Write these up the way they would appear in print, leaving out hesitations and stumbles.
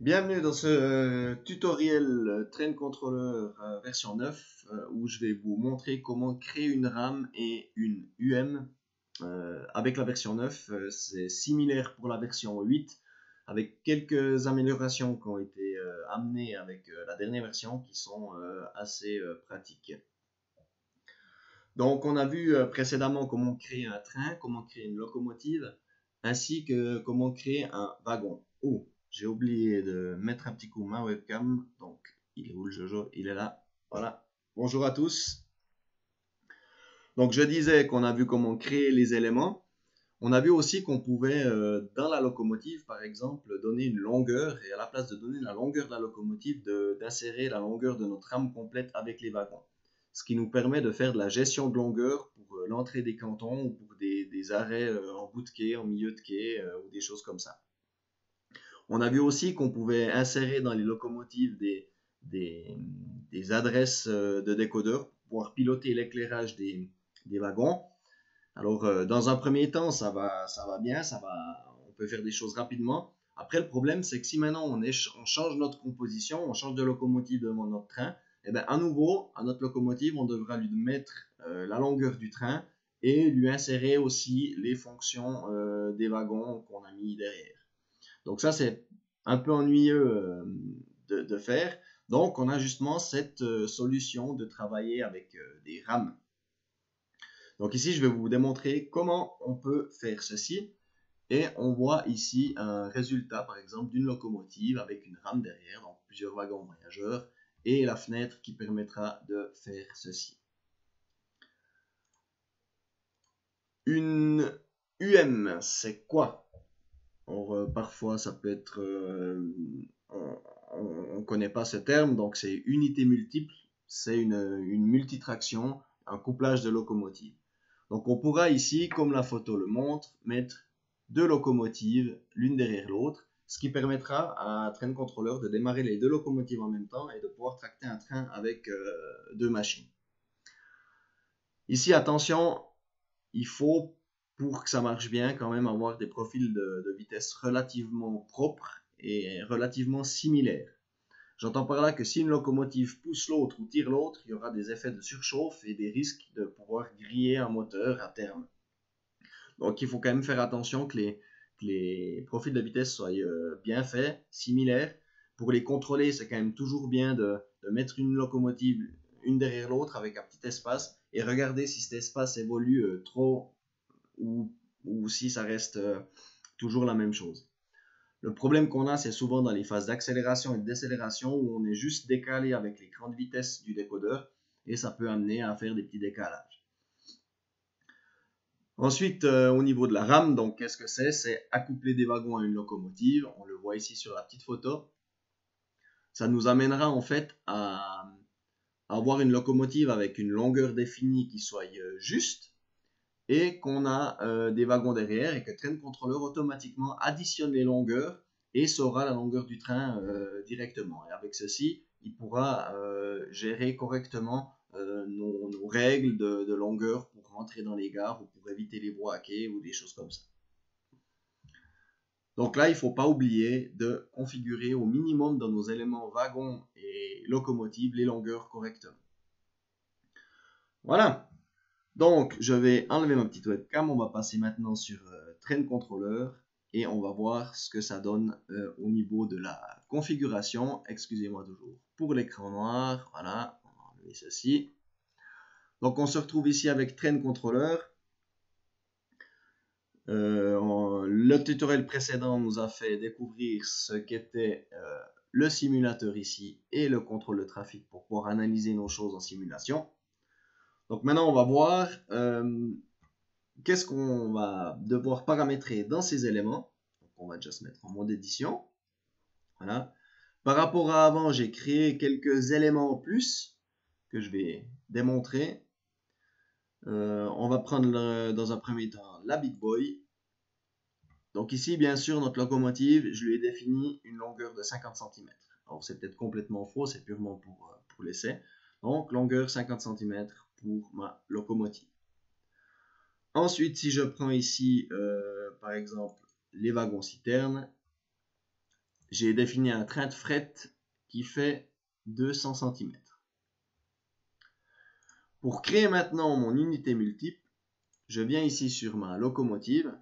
Bienvenue dans ce tutoriel Train Controller version 9 où je vais vous montrer comment créer une RAM et une UM avec la version 9. C'est similaire pour la version 8 avec quelques améliorations qui ont été amenées avec la dernière version qui sont assez pratiques. Donc on a vu précédemment comment créer un train, comment créer une locomotive ainsi que comment créer un wagon. Oh, j'ai oublié de mettre un petit coup ma webcam. Donc, il est où le Jojo? Il est là. Voilà. Bonjour à tous. Donc, je disais qu'on a vu comment créer les éléments. On a vu aussi qu'on pouvait, dans la locomotive, par exemple, donner une longueur et à la place de donner la longueur de la locomotive, d'insérer la longueur de notre rame complète avec les wagons. Ce qui nous permet de faire de la gestion de longueur pour l'entrée des cantons ou pour des arrêts en bout de quai, en milieu de quai ou des choses comme ça. On a vu aussi qu'on pouvait insérer dans les locomotives des, des adresses de décodeurs pour pouvoir piloter l'éclairage des wagons. Alors, dans un premier temps, ça va bien, on peut faire des choses rapidement. Après, le problème, c'est que si maintenant on change notre composition, on change de locomotive devant notre train, et bien à nouveau, à notre locomotive, on devra lui mettre la longueur du train et lui insérer aussi les fonctions des wagons qu'on a mis derrière. Donc ça, c'est un peu ennuyeux de faire. Donc, on a justement cette solution de travailler avec des rames. Donc ici, je vais vous démontrer comment on peut faire ceci. Et on voit ici un résultat, par exemple, d'une locomotive avec une rame derrière, donc plusieurs wagons voyageurs, et la fenêtre qui permettra de faire ceci. Une UM, c'est quoi? Or, parfois, ça peut être... on ne connaît pas ce terme, donc c'est unité multiple, c'est une multitraction, un couplage de locomotives. Donc on pourra ici, comme la photo le montre, mettre deux locomotives l'une derrière l'autre, ce qui permettra à Train Controller de démarrer les deux locomotives en même temps et de pouvoir tracter un train avec deux machines. Ici, attention, il faut, pour que ça marche bien, quand même avoir des profils de vitesse relativement propres et relativement similaires. J'entends par là que si une locomotive pousse l'autre ou tire l'autre, il y aura des effets de surchauffe et des risques de pouvoir griller un moteur à terme. Donc il faut quand même faire attention que les profils de vitesse soient bien faits, similaires. Pour les contrôler, c'est quand même toujours bien de mettre une locomotive une derrière l'autre avec un petit espace et regarder si cet espace évolue trop ou si ça reste toujours la même chose. Le problème qu'on a, c'est souvent dans les phases d'accélération et de décélération où on est juste décalé avec l'écran de vitesse du décodeur et ça peut amener à faire des petits décalages. Ensuite, au niveau de la rame, donc qu'est-ce que c'est? C'est accoupler des wagons à une locomotive. On le voit ici sur la petite photo. Ça nous amènera en fait à avoir une locomotive avec une longueur définie qui soit juste et qu'on a des wagons derrière et que Train Controller automatiquement additionne les longueurs et saura la longueur du train directement. Et avec ceci, il pourra gérer correctement nos règles de longueur pour rentrer dans les gares ou pour éviter les voies à quai ou des choses comme ça. Donc là, il ne faut pas oublier de configurer au minimum dans nos éléments wagons et locomotives les longueurs correctement. Voilà. Donc, je vais enlever ma petite webcam. On va passer maintenant sur Train Controller et on va voir ce que ça donne au niveau de la configuration. Excusez-moi toujours pour l'écran noir. Voilà, on va enlever ceci. Donc, on se retrouve ici avec Train Controller. Le tutoriel précédent nous a fait découvrir ce qu'était le simulateur ici et le contrôle de trafic pour pouvoir analyser nos choses en simulation. Donc maintenant, on va voir qu'est-ce qu'on va devoir paramétrer dans ces éléments. Donc on va déjà se mettre en mode édition. Voilà. Par rapport à avant, j'ai créé quelques éléments en plus que je vais démontrer. On va prendre dans un premier temps la Big Boy. Donc ici, bien sûr, notre locomotive, je lui ai défini une longueur de 50 cm. Alors c'est peut-être complètement faux, c'est purement pour l'essai. Donc longueur 50 cm pour ma locomotive. Ensuite, si je prends ici, par exemple, les wagons citernes, j'ai défini un train de fret qui fait 200 cm. Pour créer maintenant mon unité multiple, je viens ici sur ma locomotive,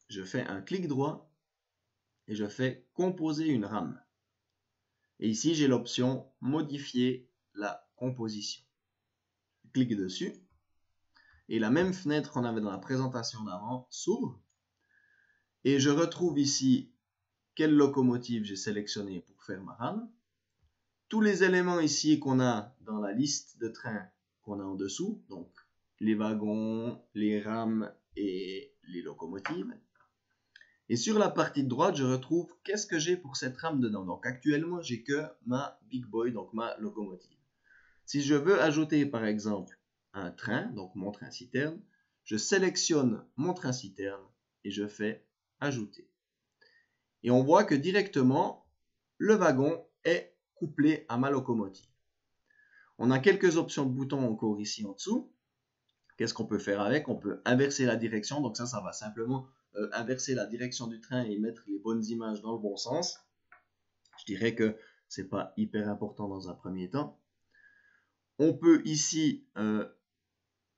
je fais un clic droit et je fais composer une rame. Et ici, j'ai l'option modifier la composition. Je clique dessus et la même fenêtre qu'on avait dans la présentation d'avant s'ouvre. Et je retrouve ici quelle locomotive j'ai sélectionné pour faire ma rame. Tous les éléments ici qu'on a dans la liste de trains qu'on a en dessous, donc les wagons, les rames et les locomotives. Et sur la partie de droite, je retrouve qu'est-ce que j'ai pour cette rame dedans. Donc actuellement, j'ai que ma Big Boy, donc ma locomotive. Si je veux ajouter par exemple un train, donc mon train citerne, je sélectionne mon train citerne et je fais ajouter. Et on voit que directement, le wagon est couplé à ma locomotive. On a quelques options de boutons encore ici en dessous. Qu'est-ce qu'on peut faire avec? On peut inverser la direction, donc ça va simplement inverser la direction du train et mettre les bonnes images dans le bon sens. Je dirais que ce n'est pas hyper important dans un premier temps. On peut ici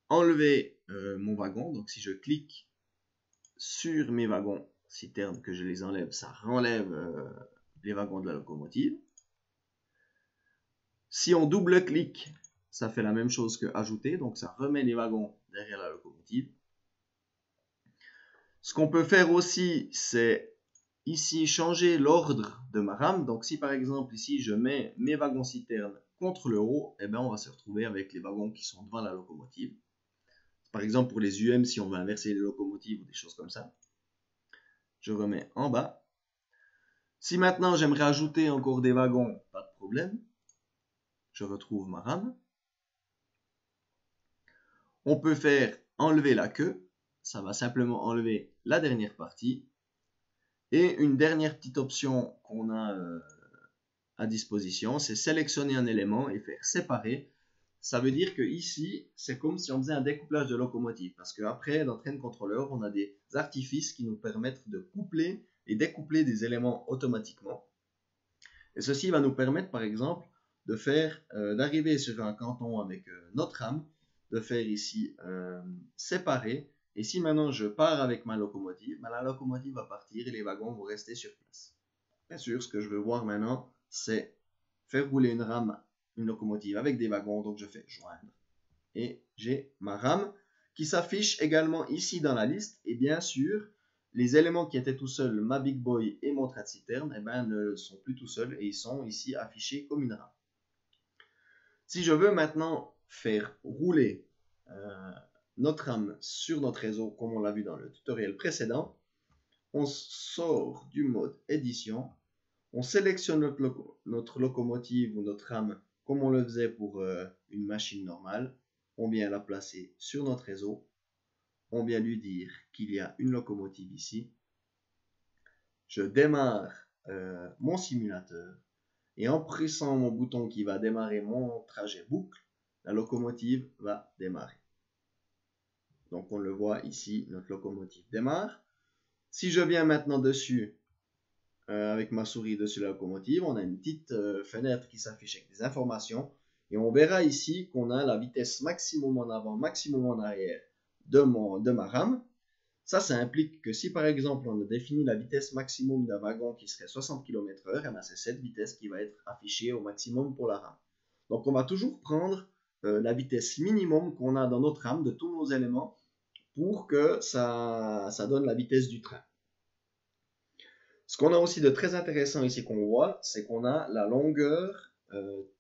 enlever mon wagon, donc si je clique sur mes wagons citernes que je les enlève, ça renlève les wagons de la locomotive. Si on double-clique, ça fait la même chose que ajouter, donc ça remet les wagons derrière la locomotive. Ce qu'on peut faire aussi, c'est ici changer l'ordre de ma rame. Donc si par exemple ici je mets mes wagons citernes contre le haut, eh bien, on va se retrouver avec les wagons qui sont devant la locomotive. Par exemple pour les UM, si on veut inverser les locomotives ou des choses comme ça. Je remets en bas. Si maintenant j'aimerais ajouter encore des wagons, pas de problème. Je retrouve ma rame. On peut faire enlever la queue. Ça va simplement enlever la dernière partie. Et une dernière petite option qu'on a à disposition, c'est sélectionner un élément et faire séparer. Ça veut dire que ici, c'est comme si on faisait un découplage de locomotive. Parce qu'après, dans Train Controller, on a des artifices qui nous permettent de coupler et découpler des éléments automatiquement. Et ceci va nous permettre, par exemple, de faire, d'arriver sur un canton avec notre rame, de faire ici séparer. Et si maintenant je pars avec ma locomotive, la locomotive va partir et les wagons vont rester sur place. Bien sûr, ce que je veux voir maintenant, c'est faire rouler une rame, une locomotive avec des wagons. Donc je fais joindre. Et j'ai ma rame qui s'affiche également ici dans la liste. Et bien sûr, les éléments qui étaient tout seuls, ma Big Boy et mon train de citerne, eh ben, ne sont plus tout seuls et ils sont ici affichés comme une rame. Si je veux maintenant faire rouler notre rame sur notre réseau, comme on l'a vu dans le tutoriel précédent, on sort du mode édition, on sélectionne notre locomotive ou notre rame comme on le faisait pour une machine normale, on vient la placer sur notre réseau, on vient lui dire qu'il y a une locomotive ici, je démarre mon simulateur et en pressant mon bouton qui va démarrer mon trajet boucle, la locomotive va démarrer. Donc on le voit ici, notre locomotive démarre. Si je viens maintenant dessus, avec ma souris dessus la locomotive, on a une petite fenêtre qui s'affiche avec des informations. Et on verra ici qu'on a la vitesse maximum en avant, maximum en arrière de ma rame. Ça implique que si par exemple on a défini la vitesse maximum d'un wagon qui serait 60 km/h, c'est cette vitesse qui va être affichée au maximum pour la rame. Donc on va toujours prendre la vitesse minimum qu'on a dans notre rame de tous nos éléments pour que ça donne la vitesse du train. Ce qu'on a aussi de très intéressant ici qu'on voit, c'est qu'on a la longueur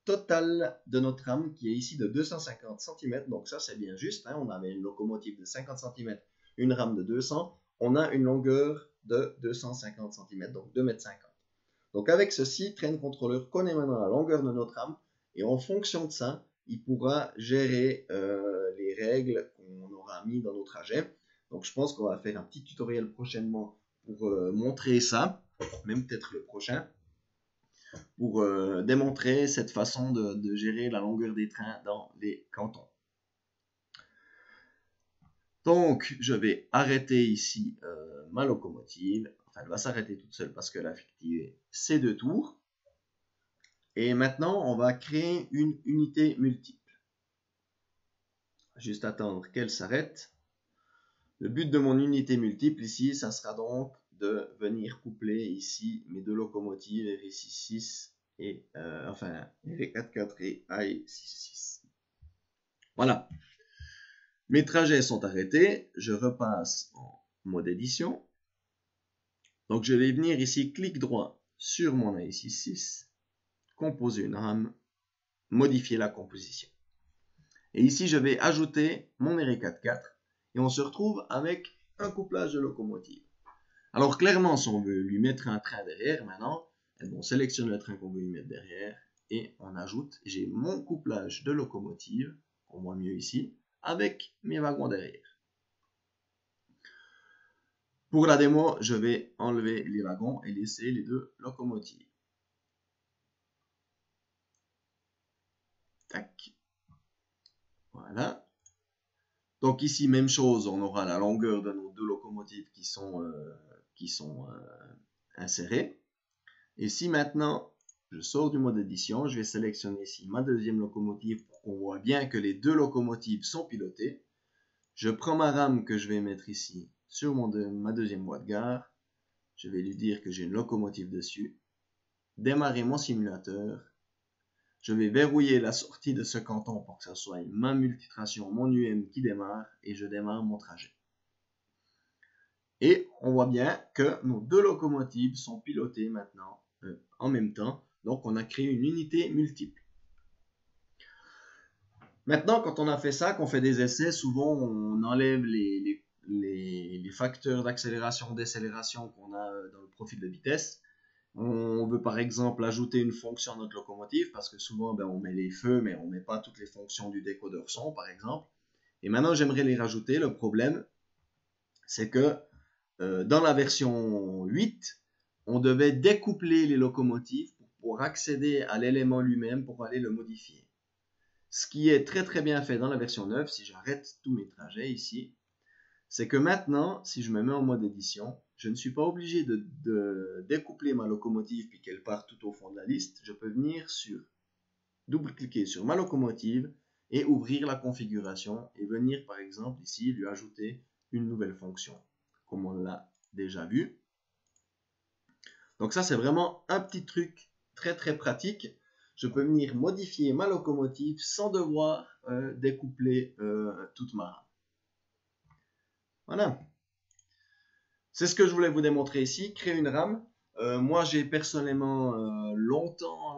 totale de notre rame qui est ici de 250 cm. Donc ça c'est bien juste, hein. On avait une locomotive de 50 cm, une rame de 200. On a une longueur de 250 cm, donc 2,50 m. Donc avec ceci, Train Controller connaît maintenant la longueur de notre rame et en fonction de ça, il pourra gérer les règles qu'on aura mis dans nos trajets. Donc je pense qu'on va faire un petit tutoriel prochainement pour montrer ça, même peut-être le prochain, pour démontrer cette façon de gérer la longueur des trains dans les cantons. Donc je vais arrêter ici ma locomotive, elle va s'arrêter toute seule parce qu'elle a effectué ses 2 tours. Et maintenant, on va créer une unité multiple. Juste attendre qu'elle s'arrête. Le but de mon unité multiple ici, ça sera donc de venir coupler ici mes 2 locomotives RI66 et RI44 et AI66. Voilà. Mes trajets sont arrêtés. Je repasse en mode édition. Donc je vais venir ici, clic droit sur mon AI66, composer une rame, modifier la composition. Et ici, je vais ajouter mon RI44 et on se retrouve avec un couplage de locomotive. Alors clairement, si on veut lui mettre un train derrière maintenant, on sélectionne le train qu'on veut lui mettre derrière et on ajoute, j'ai mon couplage de locomotive, on voit mieux ici, avec mes wagons derrière. Pour la démo, je vais enlever les wagons et laisser les 2 locomotives. Tac. Voilà. Donc ici, même chose, on aura la longueur de nos 2 locomotives qui sont insérées. Et si maintenant, je sors du mode édition, je vais sélectionner ici ma 2e locomotive pour qu'on voit bien que les 2 locomotives sont pilotées. Je prends ma rame que je vais mettre ici sur ma 2e voie de gare. Je vais lui dire que j'ai une locomotive dessus. Démarrer mon simulateur. Je vais verrouiller la sortie de ce canton pour que ça soit ma multitration, mon UM qui démarre et je démarre mon trajet. Et on voit bien que nos 2 locomotives sont pilotées maintenant en même temps. Donc on a créé une unité multiple. Maintenant, quand on a fait ça, qu'on fait des essais, souvent on enlève les facteurs d'accélération, décélération qu'on a dans le profil de vitesse. On veut par exemple ajouter une fonction à notre locomotive parce que souvent on met les feux mais on ne met pas toutes les fonctions du décodeur son par exemple. Et maintenant j'aimerais les rajouter. Le problème c'est que dans la version 8, on devait découpler les locomotives pour accéder à l'élément lui-même pour aller le modifier. Ce qui est très très bien fait dans la version 9, si j'arrête tous mes trajets ici, c'est que maintenant, si je me mets en mode édition, je ne suis pas obligé de découpler ma locomotive puis qu'elle part tout au fond de la liste. Je peux venir double-cliquer sur ma locomotive et ouvrir la configuration et venir par exemple ici lui ajouter une nouvelle fonction, comme on l'a déjà vu. Donc ça c'est vraiment un petit truc très très pratique. Je peux venir modifier ma locomotive sans devoir découpler toute ma rame. Voilà. C'est ce que je voulais vous démontrer ici, créer une rame. Moi j'ai personnellement longtemps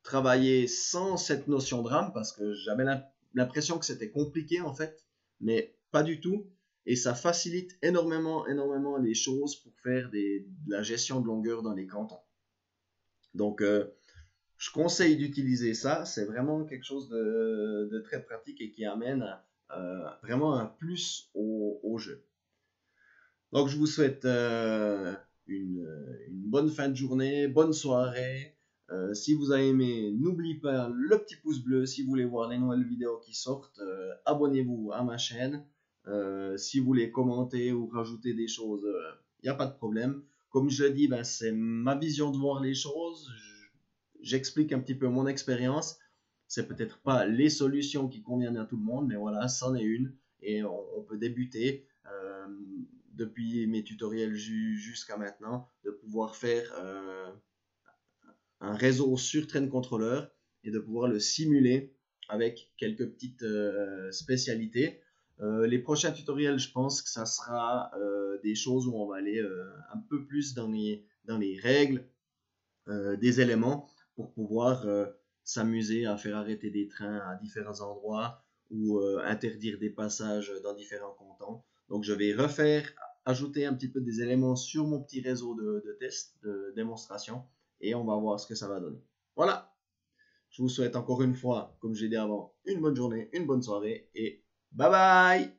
travaillé sans cette notion de rame parce que j'avais l'impression que c'était compliqué en fait, mais pas du tout. Et ça facilite énormément les choses pour faire de la gestion de longueur dans les cantons. Donc, je conseille d'utiliser ça. C'est vraiment quelque chose de très pratique et qui amène vraiment un plus au jeu. Donc, je vous souhaite une bonne fin de journée, bonne soirée. Si vous avez aimé, n'oubliez pas le petit pouce bleu. Si vous voulez voir les nouvelles vidéos qui sortent, abonnez-vous à ma chaîne. Si vous voulez commenter ou rajouter des choses, il n'y a pas de problème. Comme je l'ai dit, c'est ma vision de voir les choses. J'explique un petit peu mon expérience. C'est peut-être pas les solutions qui conviennent à tout le monde, mais voilà, c'en est une. Et on peut débuter depuis mes tutoriels jusqu'à maintenant, de pouvoir faire un réseau sur Train Controller et de pouvoir le simuler avec quelques petites spécialités. Les prochains tutoriels, je pense que ça sera des choses où on va aller un peu plus dans les règles des éléments pour pouvoir s'amuser à faire arrêter des trains à différents endroits ou interdire des passages dans différents cantons. Donc je vais ajouter un petit peu des éléments sur mon petit réseau de tests, de démonstration, et on va voir ce que ça va donner. Voilà, je vous souhaite encore une fois, comme j'ai dit avant, une bonne journée, une bonne soirée, et bye bye!